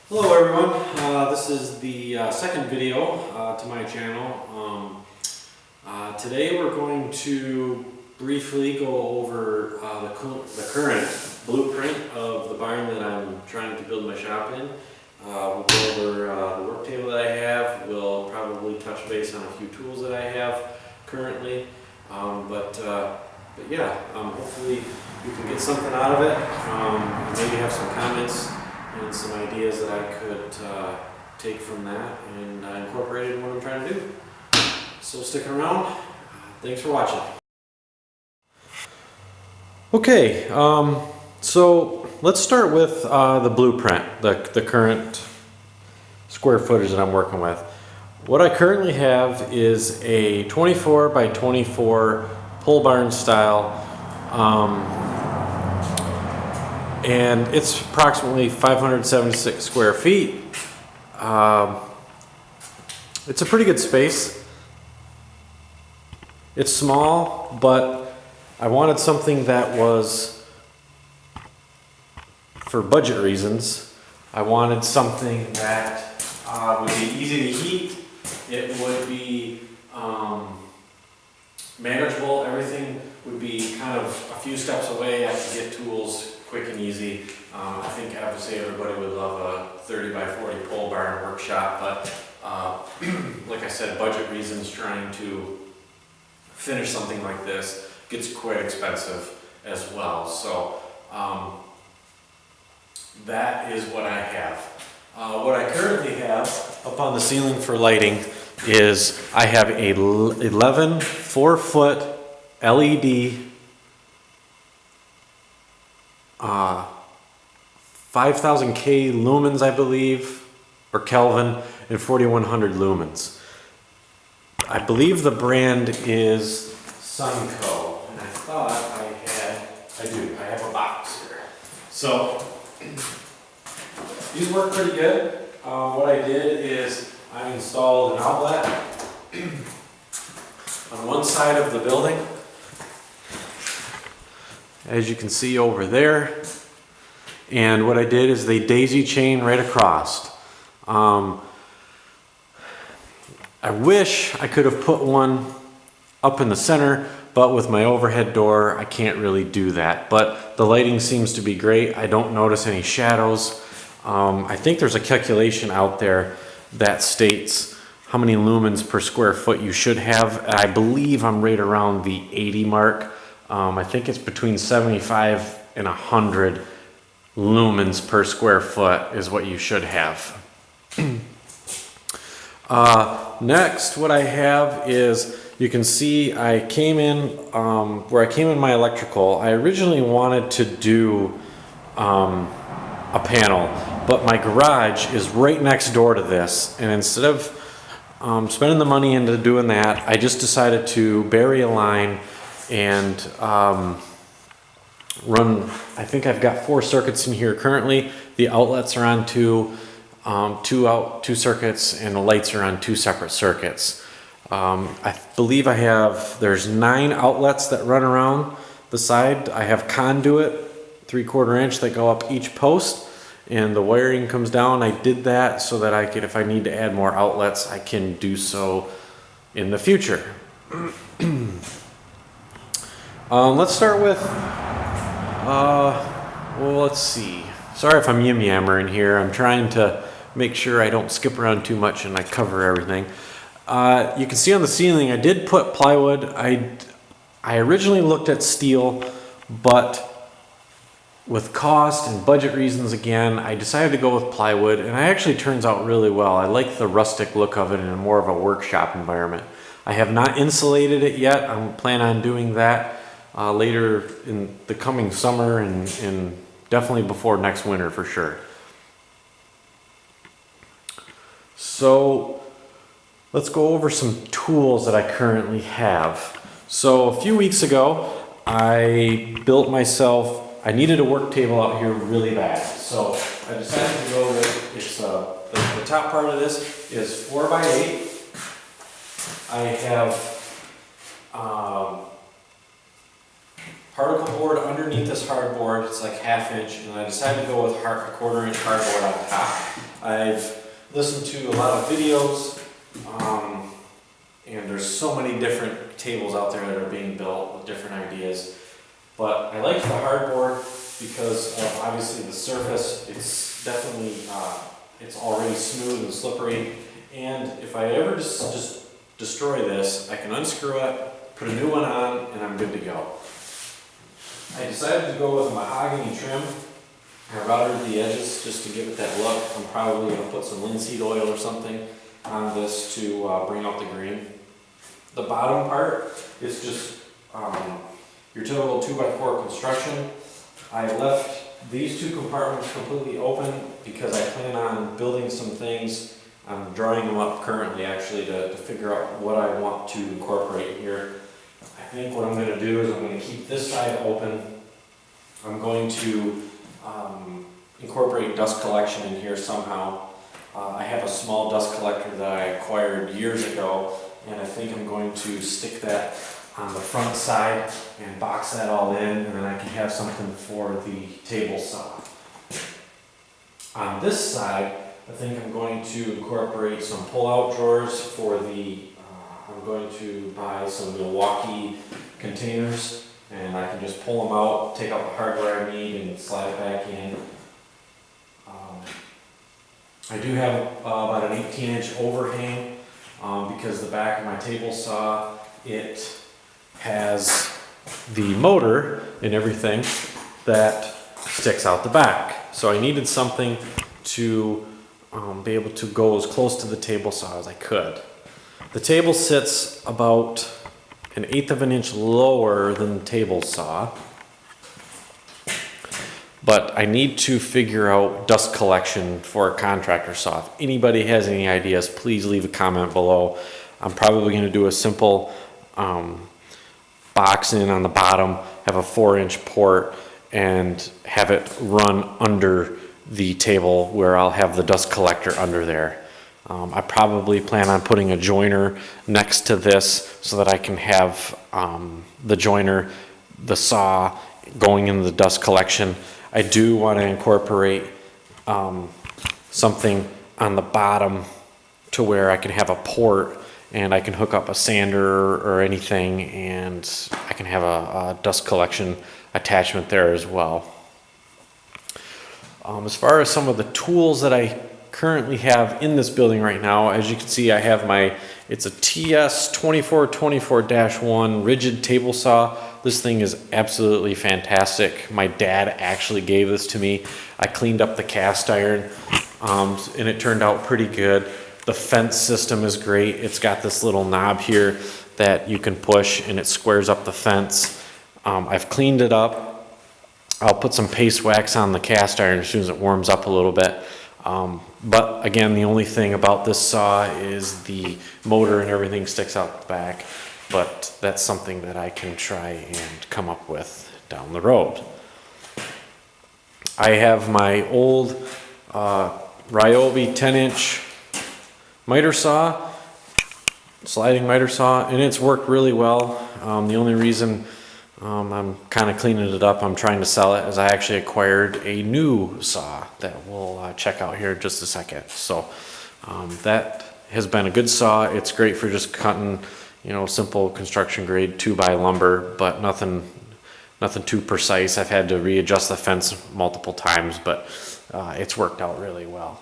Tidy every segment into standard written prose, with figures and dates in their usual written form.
Hello everyone, this is the second video to my channel. Today we're going to briefly go over the current blueprint of the barn that I'm trying to build my shop in. We'll go over the work table that I have. We'll probably touch base on a few tools that I have currently. But yeah, hopefully you can get something out of it. Maybe have some comments and some ideas that I could take from that and incorporate in what I'm trying to do. So stick around. Thanks for watching. Okay, so let's start with the blueprint, the current square footage that I'm working with. What I currently have is a 24 by 24 pole barn style, and it's approximately 576 square feet. It's a pretty good space. It's small, but I wanted something that was, for budget reasons, I wanted something that would be easy to heat. It would be manageable. Everything would be kind of a few steps away. I could get tools quick and easy. I think obviously everybody would love a 30 by 40 pole barn workshop, but like I said, budget reasons, trying to finish something like this gets quite expensive as well. So that is what I have. What I currently have up on the ceiling for lighting is I have a 11 4-foot LED 5000K lumens, I believe, or Kelvin, and 4100 lumens. I believe the brand is Sunco, and I thought I have a box here. So these work pretty good. What I did is I installed an outlet on one side of the building, as you can see over there. And what I did is they daisy chain right across. I wish I could have put one up in the center, but with my overhead door, I can't really do that. But the lighting seems to be great. I don't notice any shadows. I think there's a calculation out there that states how many lumens per square foot you should have. I believe I'm right around the 80 mark. I think it's between 75 and 100 lumens per square foot is what you should have. Next, what I have is, you can see I came in, where I came in my electrical, I originally wanted to do a panel, but my garage is right next door to this, and instead of spending the money into doing that, I just decided to bury a line and run, I think I've got 4 circuits in here currently. The outlets are on two circuits, and the lights are on 2 separate circuits. I believe there's 9 outlets that run around the side. I have conduit, 3/4 inch, that go up each post, and the wiring comes down. I did that so that I could, if I need to add more outlets, I can do so in the future. Let's start with, well, let's see. Sorry if I'm yammering here. I'm trying to make sure I don't skip around too much and I cover everything. You can see on the ceiling, I did put plywood. I originally looked at steel, but with cost and budget reasons again, I decided to go with plywood, and it actually turns out really well. I like the rustic look of it in more of a workshop environment. I have not insulated it yet. I'm planning on doing that later in the coming summer, and definitely before next winter for sure. So let's go over some tools that I currently have. So a few weeks ago, I built myself, I needed a work table out here really bad. So I decided to go with, the top part of this is 4 by 8. I have particle board underneath this hardboard. It's like 1/2 inch, and I decided to go with a 1/4 inch hardboard on top. I've listened to a lot of videos, and there's so many different tables out there that are being built with different ideas. But I like the hardboard because of obviously the surface. It's definitely, it's already smooth and slippery. And if I ever just destroy this, I can unscrew it, put a new one on, and I'm good to go. I decided to go with a mahogany trim. I routed the edges just to give it that look. I'm probably going to put some linseed oil or something on this to bring out the green. The bottom part is just your typical 2x4 construction. I left these two compartments completely open because I plan on building some things. I'm drawing them up currently actually to figure out what I want to incorporate here. I think what I'm going to do is I'm going to keep this side open. I'm going to incorporate dust collection in here somehow. I have a small dust collector that I acquired years ago, and I think I'm going to stick that on the front side and box that all in, and then I can have something for the table saw. On this side, I think I'm going to incorporate some pull-out drawers for the, I'm going to buy some Milwaukee containers, and I can just pull them out, take out the hardware I need, and slide it back in. I do have about an 18-inch overhang because the back of my table saw, it has the motor and everything that sticks out the back. So I needed something to be able to go as close to the table saw as I could. The table sits about 1/8 of an inch lower than the table saw, but I need to figure out dust collection for a contractor saw. If anybody has any ideas, please leave a comment below. I'm probably going to do a simple box in on the bottom, have a 4-inch port, and have it run under the table where I'll have the dust collector under there. I probably plan on putting a joiner next to this so that I can have the joiner, the saw, going in the dust collection. I do want to incorporate something on the bottom to where I can have a port and I can hook up a sander or anything, and I can have a dust collection attachment there as well. As far as some of the tools that I currently have in this building right now, as you can see, I have it's a TS2424-1 rigid table saw. This thing is absolutely fantastic. My dad actually gave this to me. I cleaned up the cast iron and it turned out pretty good. The fence system is great. It's got this little knob here that you can push and it squares up the fence. I've cleaned it up. I'll put some paste wax on the cast iron as soon as it warms up a little bit. But again, the only thing about this saw is the motor and everything sticks out the back, but that's something that I can try and come up with down the road. I have my old Ryobi 10-inch miter saw, sliding miter saw, and it's worked really well. The only reason I'm kind of cleaning it up, I'm trying to sell it, as I actually acquired a new saw that we'll check out here in just a second. So that has been a good saw. It's great for just cutting, simple construction grade 2x lumber, but nothing too precise. I've had to readjust the fence multiple times, but it's worked out really well.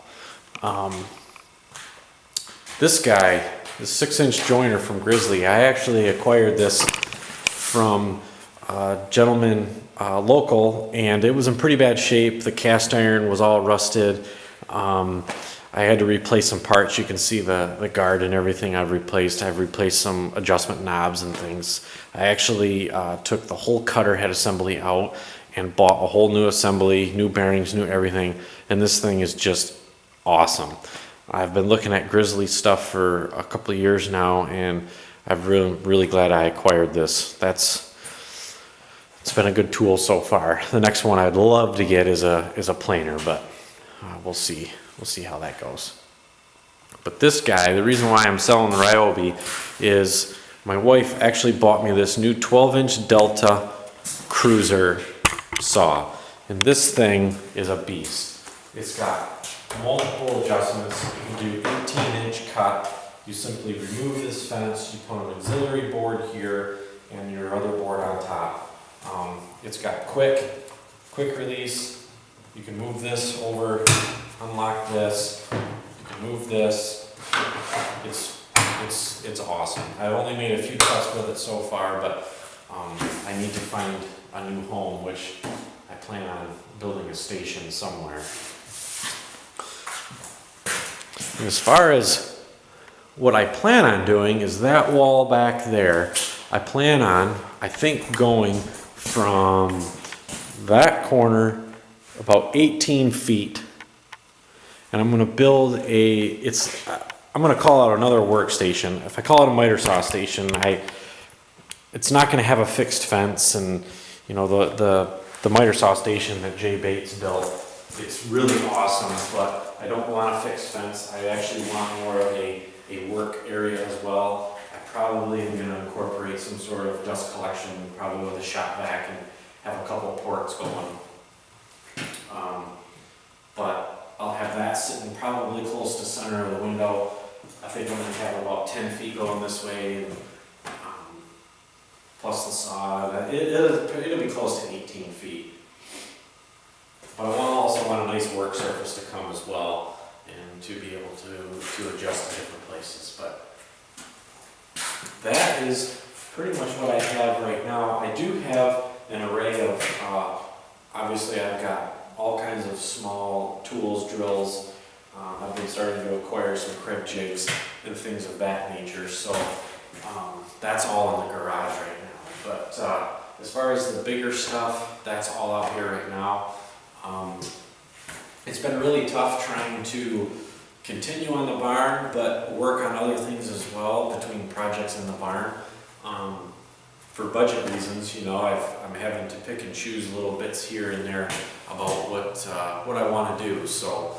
This guy, the 6-inch joiner from Grizzly, I actually acquired this from a gentleman local, and it was in pretty bad shape. The cast iron was all rusted. I had to replace some parts. You can see the guard and everything I've replaced. I've replaced some adjustment knobs and things. I actually took the whole cutter head assembly out and bought a whole new assembly, new bearings, new everything, and this thing is just awesome. I've been looking at Grizzly stuff for a couple of years now, and I'm really glad I acquired this. It's been a good tool so far. The next one I'd love to get is a planer, but we'll see. We'll see how that goes. But this guy, the reason why I'm selling the Ryobi is my wife actually bought me this new 12-inch Delta Cruiser saw, and this thing is a beast. It's got multiple adjustments. You can do 18-inch cut. You simply remove this fence, you put an auxiliary board here and your other board on top. It's got quick release. You can move this over, unlock this, you can move this. It's awesome. I've only made a few cuts with it so far, but I need to find a new home, which I plan on building a station somewhere. As far as what I plan on doing is that wall back there, I plan on, I think, going from that corner about 18 feet. And I'm gonna build I'm gonna call out another workstation. If I call it a miter saw station, it's not gonna have a fixed fence, and you know, the miter saw station that Jay Bates built, it's really awesome, but I don't want a fixed fence. I actually want more of a work area as well. I probably am going to incorporate some sort of dust collection, probably with a shop vac, and have a couple ports going. But I'll have that sitting probably close to center of the window. I think I'm going to have about 10 feet going this way, and, plus the saw. It'll be close to 18 feet. But I also want a nice work surface to come as well, and to be able to adjust to different places. But that is pretty much what I have right now. I do have an array of, obviously I've got all kinds of small tools, drills. I've been starting to acquire some crib jigs and things of that nature. So that's all in the garage right now. But as far as the bigger stuff, that's all out here right now. It's been really tough trying to continue on the barn, but work on other things as well between projects in the barn. For budget reasons, you know, I'm having to pick and choose little bits here and there about what I want to do. So,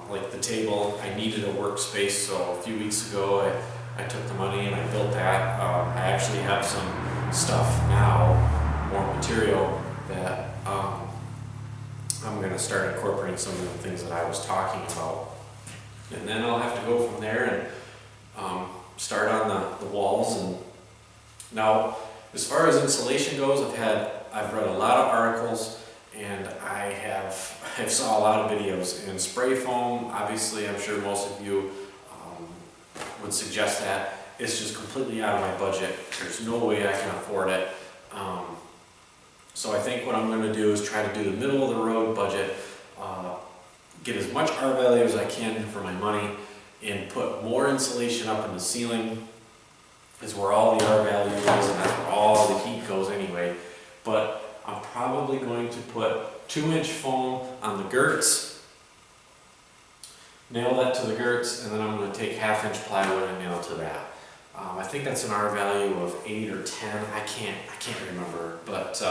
like the table, I needed a workspace, so a few weeks ago I took the money and I built that. I actually have some stuff now, more material, that I'm going to start incorporating some of the things that I was talking about. And then I'll have to go from there and start on the walls. And now, as far as insulation goes, I've read a lot of articles, and I've saw a lot of videos. And spray foam, obviously, I'm sure most of you would suggest that. It's just completely out of my budget. There's no way I can afford it. So I think what I'm going to do is try to do the middle of the road budget, get as much R value as I can for my money, and put more insulation up in the ceiling, is where all the R value is, and that's where all the heat goes anyway. But I'm probably going to put 2-inch foam on the girts, nail that to the girts, and then I'm going to take 1/2-inch plywood and nail to that. I think that's an R value of 8 or 10. I can't remember, but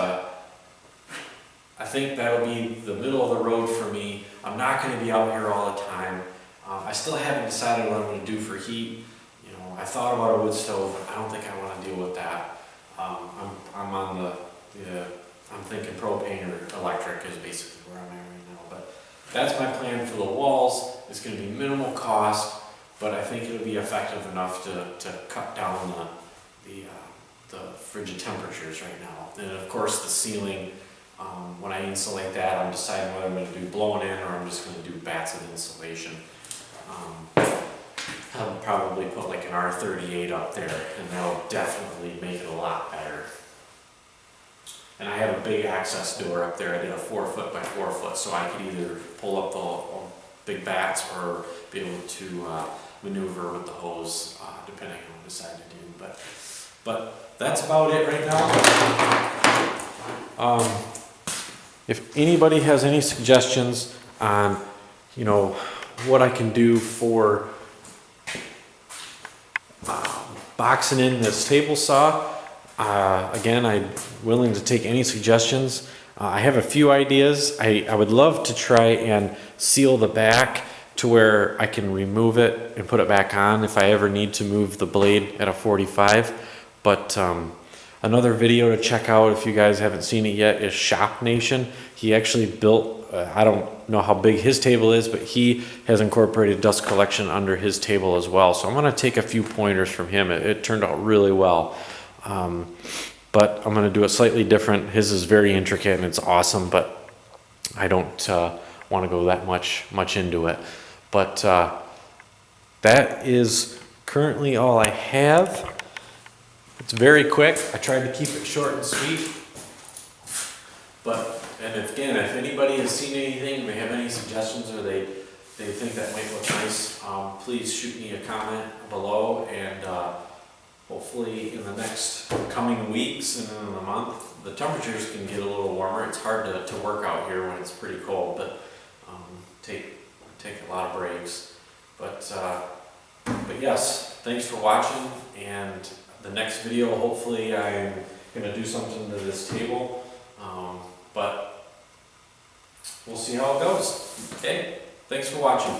I think that'll be the middle of the road for me. I'm not going to be out here all the time. I still haven't decided what I'm going to do for heat. You know, I thought about a wood stove, but I don't think I want to deal with that. I'm on I'm thinking propane or electric is basically where I'm at right now. But that's my plan for the walls. It's going to be minimal cost, but I think it'll be effective enough to cut down the frigid temperatures right now. And of course the ceiling, when I insulate that, I'm deciding whether I'm going to do blown in or I'm just going to do bats of insulation. I'll probably put like an R38 up there, and that'll definitely make it a lot better. And I have a big access door up there. I did a 4-foot by 4-foot, so I could either pull up the big bats or be able to maneuver with the hose, depending on what I decide to do. But that's about it right now. If anybody has any suggestions on, you know, what I can do for boxing in this table saw, again, I'm willing to take any suggestions. I have a few ideas. I would love to try and seal the back to where I can remove it and put it back on if I ever need to move the blade at a 45. But Another video to check out if you guys haven't seen it yet is Shop Nation. He actually built, I don't know how big his table is, but he has incorporated dust collection under his table as well. So I'm gonna take a few pointers from him. It turned out really well. But I'm gonna do it slightly different. His is very intricate and it's awesome, but I don't wanna go that much into it. But that is currently all I have. It's very quick. I tried to keep it short and sweet. But, and again, if anybody has seen anything, they have any suggestions, or they think that might look nice, please shoot me a comment below, and hopefully in the next coming weeks and in the month, the temperatures can get a little warmer. It's hard to work out here when it's pretty cold, but take a lot of breaks. But yes, thanks for watching, and the next video, hopefully I'm going to do something to this table, but we'll see how it goes. Okay, thanks for watching.